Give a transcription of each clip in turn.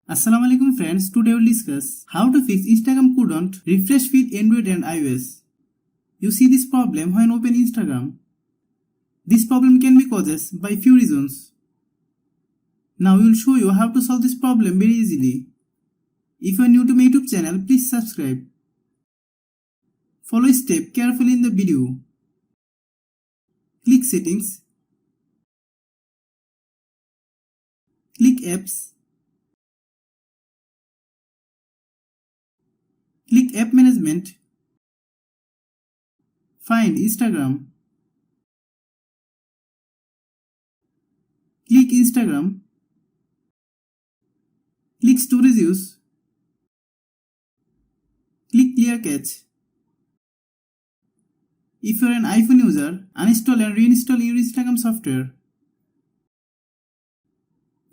Assalamualaikum friends, today we'll discuss how to fix Instagram couldn't refresh feed Android and iOS. You see this problem when open Instagram. This problem can be caused by few reasons. Now we will show you how to solve this problem very easily. If you are new to my YouTube channel, please subscribe. Follow step carefully in the video. Click Settings. Click Apps. Click App Management. Find Instagram. Click Instagram. Click Storage Use. Click Clear Cache. If you are an iPhone user, uninstall and reinstall your Instagram software.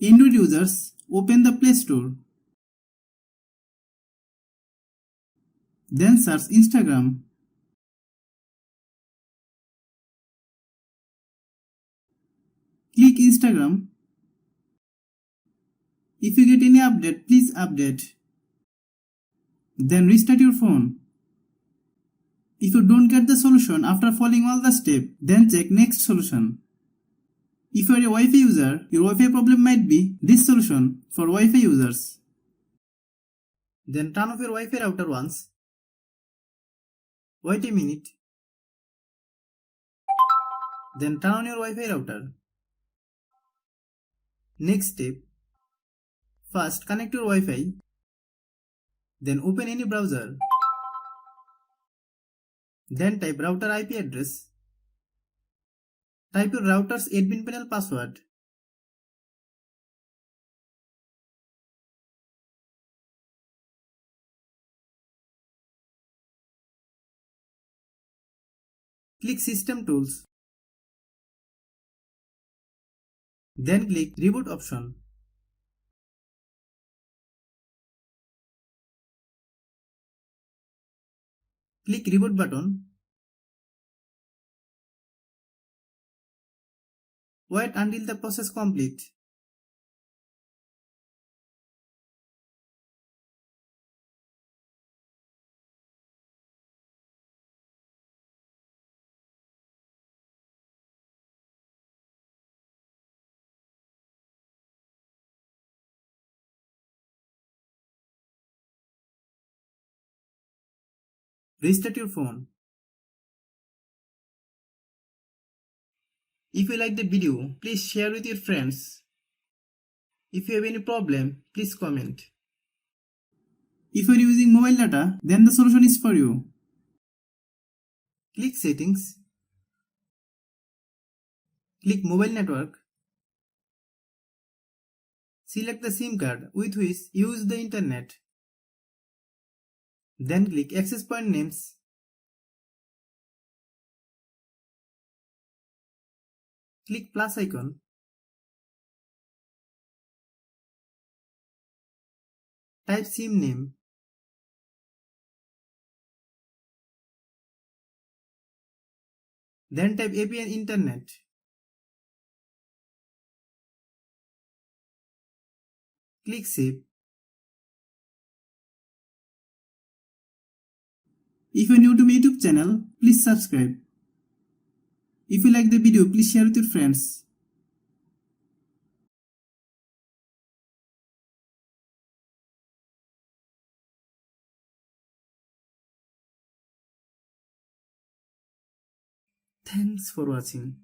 Android users, open the Play Store. Then search Instagram. Click Instagram. If you get any update, please update. Then restart your phone. If you don't get the solution after following all the steps, then check next solution. If you are a Wi-Fi user, your Wi-Fi problem might be this solution for Wi-Fi users. Then turn off your Wi-Fi router once. Wait a minute. Then turn on your Wi-Fi router. Next step. First connect your Wi-Fi. Then open any browser. Then type router IP address. Type your router's admin panel password. Click System Tools. Then click Reboot option. Click Reboot button. Wait until the process complete. Restart your phone. If you like the video, please share with your friends. If you have any problem, please comment. If you are using mobile data, then the solution is for you. Click Settings. Click Mobile Network. Select the SIM card with which you use the internet. Then click Access Point Names. Click plus icon. Type SIM name. Then type APN Internet. Click Save. If you are new to my YouTube channel, please subscribe. If you like the video, please share with your friends. Thanks for watching.